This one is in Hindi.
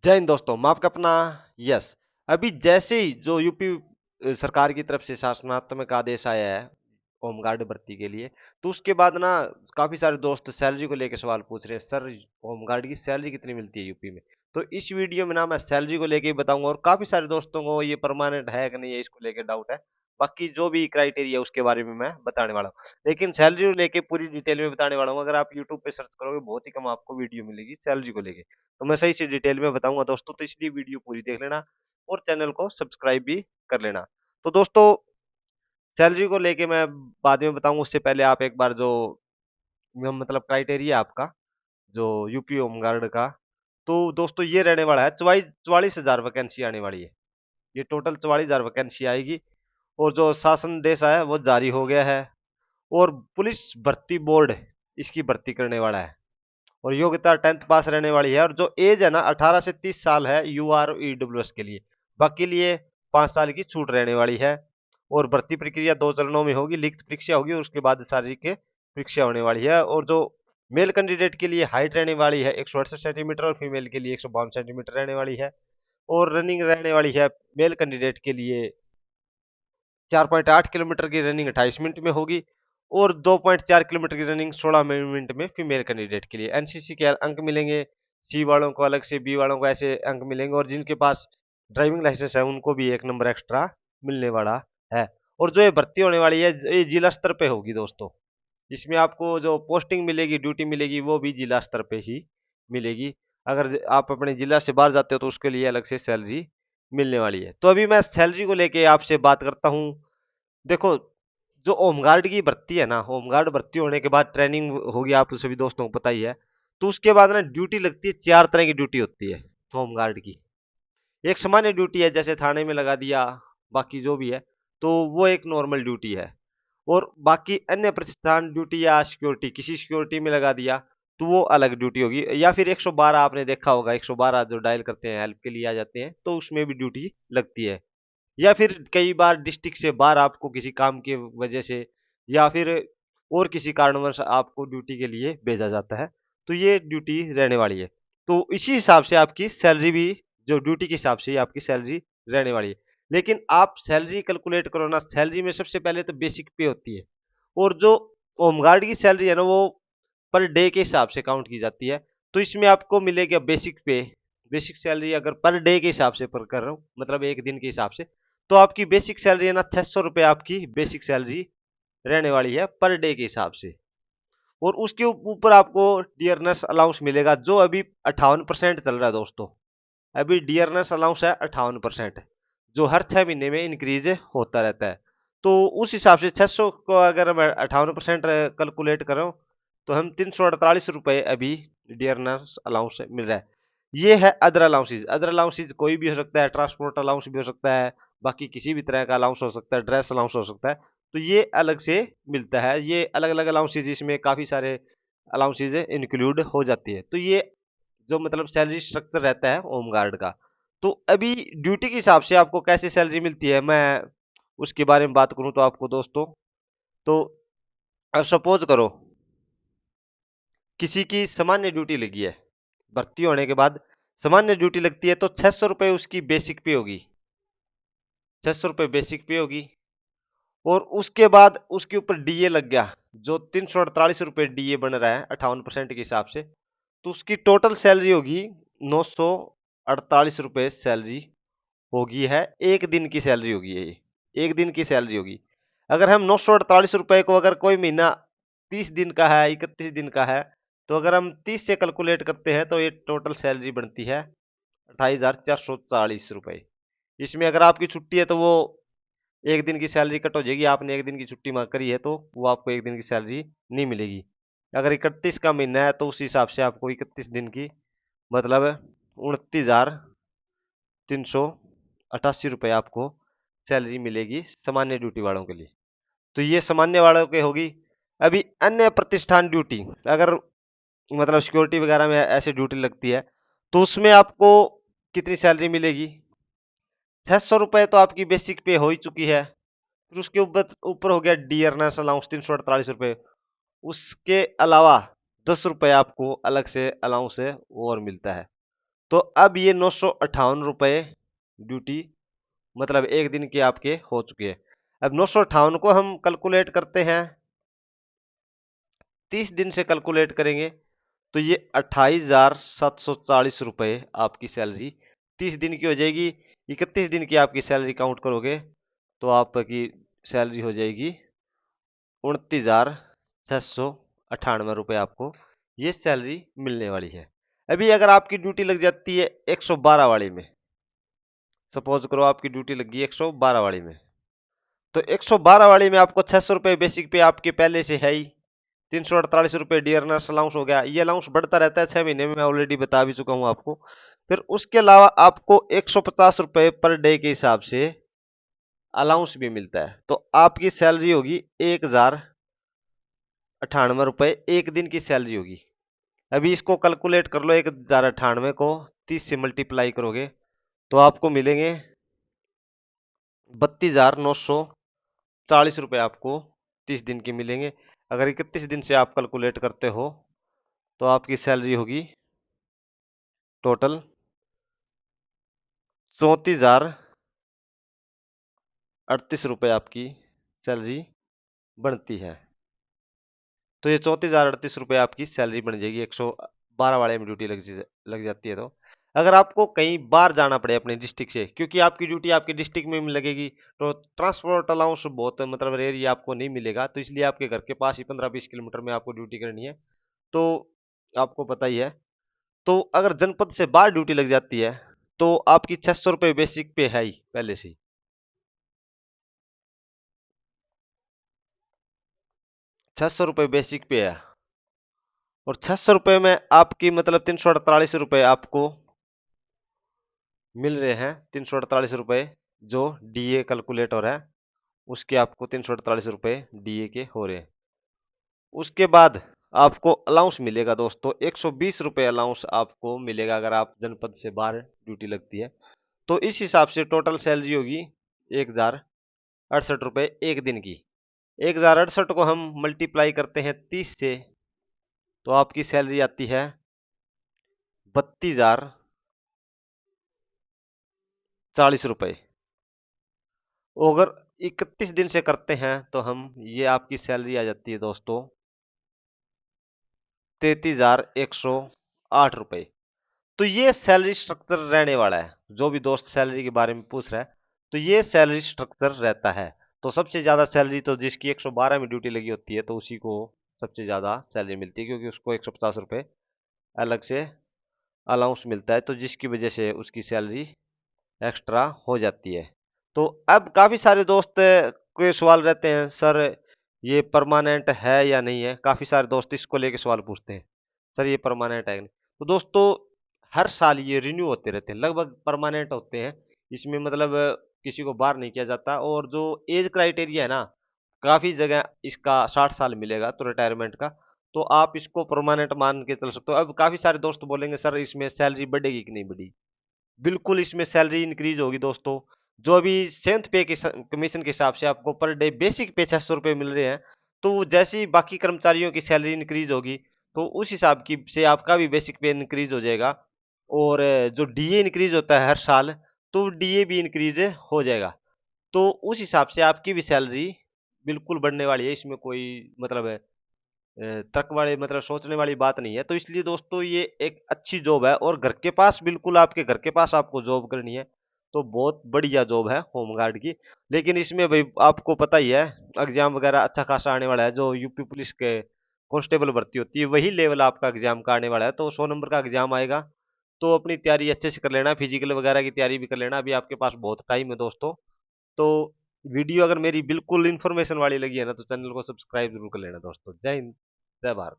जय हिंद दोस्तों, मैं आपका अपना यस। अभी जैसे ही जो यूपी सरकार की तरफ से शासनात्मक आदेश आया है होमगार्ड भर्ती के लिए, तो उसके बाद ना काफी सारे दोस्त सैलरी को लेकर सवाल पूछ रहे हैं, सर होमगार्ड की सैलरी कितनी मिलती है यूपी में। तो इस वीडियो में ना मैं सैलरी को लेके ही बताऊंगा, और काफी सारे दोस्तों को ये परमानेंट है कि नहीं है इसको लेके डाउट है। बाकी जो भी क्राइटेरिया उसके बारे में मैं बताने वाला हूँ, लेकिन सैलरी को लेके पूरी डिटेल में बताने वाला हूँ। अगर आप यूट्यूब पे सर्च करोगे बहुत ही कम आपको वीडियो मिलेगी सैलरी को लेके, तो मैं सही से डिटेल में बताऊंगा दोस्तों, तो इसलिए वीडियो पूरी देख लेना और चैनल को सब्सक्राइब भी कर लेना। तो दोस्तों, सैलरी को लेके मैं बाद में बताऊंगा, उससे पहले आप एक बार जो मतलब क्राइटेरिया आपका जो यूपी होमगार्ड का, तो दोस्तों ये रहने वाला है 44,000 वैकेंसी आने वाली है। ये टोटल 44,000 वैकेंसी आएगी, और जो शासन देश है वो जारी हो गया है, और पुलिस भर्ती बोर्ड इसकी भर्ती करने वाला है, और योग्यता 10th पास रहने वाली है, और जो एज है ना 18 से 30 साल है यूआर और ईडब्ल्यूएस के लिए। बाकी लिए 5 साल की छूट रहने वाली है, और भर्ती प्रक्रिया 2 चरणों में होगी। लिखित परीक्षा होगी और उसके बाद शारीरिक परीक्षा होने वाली है। और जो मेल कैंडिडेट के लिए हाइट रहने वाली है 168 सेंटीमीटर, और फीमेल के लिए 152 सेंटीमीटर रहने वाली है। और रनिंग रहने वाली है मेल कैंडिडेट के लिए 4.8 किलोमीटर की रनिंग 28 मिनट में होगी, और 2.4 किलोमीटर की रनिंग 16 मिनट में फीमेल कैंडिडेट के लिए। एनसीसी के अंक मिलेंगे, सी वालों को अलग से, बी वालों को ऐसे अंक मिलेंगे, और जिनके पास ड्राइविंग लाइसेंस है उनको भी 1 नंबर एक्स्ट्रा मिलने वाला है। और जो ये भर्ती होने वाली है ये जिला स्तर पे होगी दोस्तों। इसमें आपको जो पोस्टिंग मिलेगी, ड्यूटी मिलेगी, वो भी जिला स्तर पे ही मिलेगी। अगर आप अपने जिला से बाहर जाते हो तो उसके लिए अलग से सैलरी मिलने वाली है। तो अभी मैं सैलरी को लेके आपसे बात करता हूँ। देखो, जो होमगार्ड की भर्ती है ना, होमगार्ड भर्ती होने के बाद ट्रेनिंग होगी, आप सभी दोस्तों को पता ही है। तो उसके बाद ना ड्यूटी लगती है, 4 तरह की ड्यूटी होती है होमगार्ड की। एक सामान्य ड्यूटी है, जैसे थाने में लगा दिया, बाकी जो भी है, तो वो एक नॉर्मल ड्यूटी है। और बाकी अन्य प्रतिष्ठान ड्यूटी या सिक्योरिटी, किसी सिक्योरिटी में लगा दिया, तो वो अलग ड्यूटी होगी। या फिर 112 आपने देखा होगा, 112 जो डायल करते हैं, हेल्प के लिए आ जाते हैं, तो उसमें भी ड्यूटी लगती है। या फिर कई बार डिस्ट्रिक्ट से बाहर आपको किसी काम की वजह से, या फिर और किसी कारणवश आपको ड्यूटी के लिए भेजा जाता है, तो ये ड्यूटी रहने वाली है। तो इसी हिसाब से आपकी सैलरी भी, जो ड्यूटी के हिसाब से ही आपकी सैलरी रहने वाली है। लेकिन आप सैलरी कैलकुलेट करो ना, सैलरी में सबसे पहले तो बेसिक पे होती है, और जो होमगार्ड की सैलरी है ना वो पर डे के हिसाब से काउंट की जाती है। तो इसमें आपको मिलेगा बेसिक पे, बेसिक सैलरी अगर पर डे के हिसाब से पर कर रहा हूँ, मतलब एक दिन के हिसाब से, तो आपकी बेसिक सैलरी है ना 600 रुपये आपकी बेसिक सैलरी रहने वाली है पर डे के हिसाब से। और उसके ऊपर आपको डियरनेस अलाउंस मिलेगा, जो अभी 58% चल रहा है दोस्तों। अभी डियरनेस अलाउंस है 58%, जो हर 6 महीने में इंक्रीज होता रहता है। तो उस हिसाब से 600 को अगर मैं 58% कैलकुलेट कर रहा हूँ, तो हम 348 रुपये अभी डियरनेस अलाउंस मिल रहा है। ये है अदर अलाउंसेज। अदर अलाउंसेज कोई भी हो सकता है, ट्रांसपोर्ट अलाउंस भी हो सकता है, बाकी किसी भी तरह का अलाउंस हो सकता है, ड्रेस अलाउंस हो सकता है, तो ये अलग से मिलता है। ये अलग अलग अलाउंसेज, इसमें काफ़ी सारे अलाउंसेज इंक्लूड हो जाती है। तो ये जो मतलब सैलरी स्ट्रक्चर रहता है होमगार्ड का। तो अभी ड्यूटी के हिसाब से आपको कैसे सैलरी मिलती है, मैं उसके बारे में बात करूं तो आपको दोस्तों, तो सपोज करो किसी की सामान्य ड्यूटी लगी है, भर्ती होने के बाद सामान्य ड्यूटी लगती है, तो 600 रुपये उसकी बेसिक पे होगी। 600 रुपये बेसिक पे होगी, और उसके बाद उसके ऊपर डीए लग गया, जो 348 रुपये डीए बन रहा है 58% के हिसाब से। तो उसकी टोटल सैलरी होगी 948 रुपये सैलरी होगी है। एक दिन की सैलरी होगी ये, एक दिन की सैलरी होगी। अगर हम 948 रुपये को, अगर कोई महीना 30 दिन का है, 31 दिन का है, तो अगर हम 30 से कैलकुलेट करते हैं तो ये टोटल सैलरी बनती है 28,440 रुपये। इसमें अगर आपकी छुट्टी है तो वो एक दिन की सैलरी कट हो जाएगी। आपने एक दिन की छुट्टी मांग करी है तो वो आपको एक दिन की सैलरी नहीं मिलेगी। अगर 31 का महीना है तो उस हिसाब से आपको 31 दिन की, मतलब 29,388 रुपये आपको सैलरी मिलेगी सामान्य ड्यूटी वालों के लिए। तो ये सामान्य वालों के होगी। अभी अन्य प्रतिष्ठान ड्यूटी, अगर मतलब सिक्योरिटी वगैरह में ऐसे ड्यूटी लगती है, तो उसमें आपको कितनी सैलरी मिलेगी? 600 रुपये तो आपकी बेसिक पे हो ही चुकी है। फिर उसके ऊपर ऊपर हो गया डियरनेस अलाउंस 348 रुपये। उसके अलावा 10 रुपये आपको अलग से अलाउंस है और मिलता है। तो अब ये 958 रुपये ड्यूटी मतलब एक दिन के आपके हो चुके हैं। अब 958 को हम कैलकुलेट करते हैं, 30 दिन से कैलकुलेट करेंगे तो ये 28,740 रुपये आपकी सैलरी 30 दिन की हो जाएगी। 31 दिन की आपकी सैलरी काउंट करोगे तो आपकी सैलरी हो जाएगी 29,698 रुपये आपको ये सैलरी मिलने वाली है। अभी अगर आपकी ड्यूटी लग जाती है 112 वाली में, सपोज करो आपकी ड्यूटी लगी 112 वाली में, तो 112 वाली में आपको 600 रुपये बेसिक पे आपके पहले से है ही, 348 रुपये डियरनेस अलाउंस हो गया। ये अलाउंस बढ़ता रहता है 6 महीने में, मैं ऑलरेडी बता भी चुका हूं आपको। फिर उसके अलावा आपको 150 रुपये पर डे के हिसाब से अलाउंस भी मिलता है, तो आपकी सैलरी होगी 1,098 रुपये एक दिन की सैलरी होगी। अभी इसको कैलकुलेट कर लो, 1,098 को 30 से मल्टीप्लाई करोगे तो आपको मिलेंगे 32,940 रुपये आपको 30 दिन के मिलेंगे। अगर 31 दिन से आप कैलकुलेट करते हो तो आपकी सैलरी होगी टोटल 34,038 रुपये आपकी सैलरी बनती है। तो ये 34,038 रुपये आपकी सैलरी बन जाएगी 112 वाले में ड्यूटी लग जाती है। तो अगर आपको कहीं बाहर जाना पड़े अपने डिस्ट्रिक्ट से, क्योंकि आपकी ड्यूटी आपके डिस्ट्रिक्ट में लगेगी, तो ट्रांसपोर्ट अलाउंस बहुत मतलब रेयर ही आपको नहीं मिलेगा, तो इसलिए आपके घर के पास ही 15-20 किलोमीटर में आपको ड्यूटी करनी है। तो आपको पता ही है, तो अगर जनपद से बाहर ड्यूटी लग जाती है तो आपकी 600 रुपये बेसिक पे है ही पहले से ही, 600 रुपये बेसिक पे है। और 600 रुपये में आपकी मतलब 348 रुपये आपको मिल रहे हैं। 348 रुपये जो डीए कैलकुलेटर है उसके आपको 348 रुपये डीए के हो रहे हैं। उसके बाद आपको अलाउंस मिलेगा दोस्तों, 120 रुपये अलाउंस आपको मिलेगा अगर आप जनपद से बाहर ड्यूटी लगती है। तो इस हिसाब से टोटल सैलरी होगी 1,068 रुपये एक दिन की। 1,068 को हम मल्टीप्लाई करते हैं 30 से तो आपकी सैलरी आती है 32,040 रुपये। अगर 31 दिन से करते हैं तो हम ये आपकी सैलरी आ जाती है दोस्तों 33,108 रुपये। तो ये सैलरी स्ट्रक्चर रहने वाला है। जो भी दोस्त सैलरी के बारे में पूछ रहा है तो ये सैलरी स्ट्रक्चर रहता है। तो सबसे ज्यादा सैलरी तो जिसकी 112 में ड्यूटी लगी होती है तो उसी को सबसे ज्यादा सैलरी मिलती है, क्योंकि उसको 150 रुपये अलग से अलाउंस मिलता है, तो जिसकी वजह से उसकी सैलरी एक्स्ट्रा हो जाती है। तो अब काफी सारे दोस्त के सवाल रहते हैं, सर ये परमानेंट है या नहीं है। काफी सारे दोस्त इसको लेके सवाल पूछते हैं, सर ये परमानेंट है कि नहीं। तो दोस्तों हर साल ये रिन्यू होते रहते हैं, लगभग परमानेंट होते हैं। इसमें मतलब किसी को बाहर नहीं किया जाता। और जो एज क्राइटेरिया है ना, काफी जगह इसका 60 साल मिलेगा तो रिटायरमेंट का, तो आप इसको परमानेंट मान के चल सकते हो। अब काफी सारे दोस्त बोलेंगे सर इसमें सैलरी बढ़ेगी कि नहीं बढ़ेगी। बिल्कुल इसमें सैलरी इंक्रीज होगी दोस्तों। जो अभी 7th पे कमीशन के हिसाब से आपको पर डे बेसिक पे 600 रुपये मिल रहे हैं, तो जैसे ही बाकी कर्मचारियों की सैलरी इंक्रीज होगी तो उस हिसाब की से आपका भी बेसिक पे इंक्रीज हो जाएगा। और जो डीए इंक्रीज होता है हर साल, तो डीए भी इंक्रीज हो जाएगा। तो उस हिसाब से आपकी भी सैलरी बिल्कुल बढ़ने वाली है। इसमें कोई मतलब तर्क वाले मतलब सोचने वाली बात नहीं है। तो इसलिए दोस्तों ये एक अच्छी जॉब है, और घर के पास बिल्कुल आपके घर के पास आपको जॉब करनी है तो बहुत बढ़िया जॉब है होमगार्ड की। लेकिन इसमें भाई आपको पता ही है एग्जाम वगैरह अच्छा खासा आने वाला है। जो यूपी पुलिस के कांस्टेबल भर्ती होती है वही लेवल आपका एग्जाम का आने वाला है, तो 100 नंबर का एग्जाम आएगा। तो अपनी तैयारी अच्छे से कर लेना, फिजिकल वगैरह की तैयारी भी कर लेना। अभी आपके पास बहुत टाइम है दोस्तों। तो वीडियो अगर मेरी बिल्कुल इन्फॉर्मेशन वाली लगी है ना तो चैनल को सब्सक्राइब जरूर कर लेना दोस्तों। जय हिंद, जय भारत।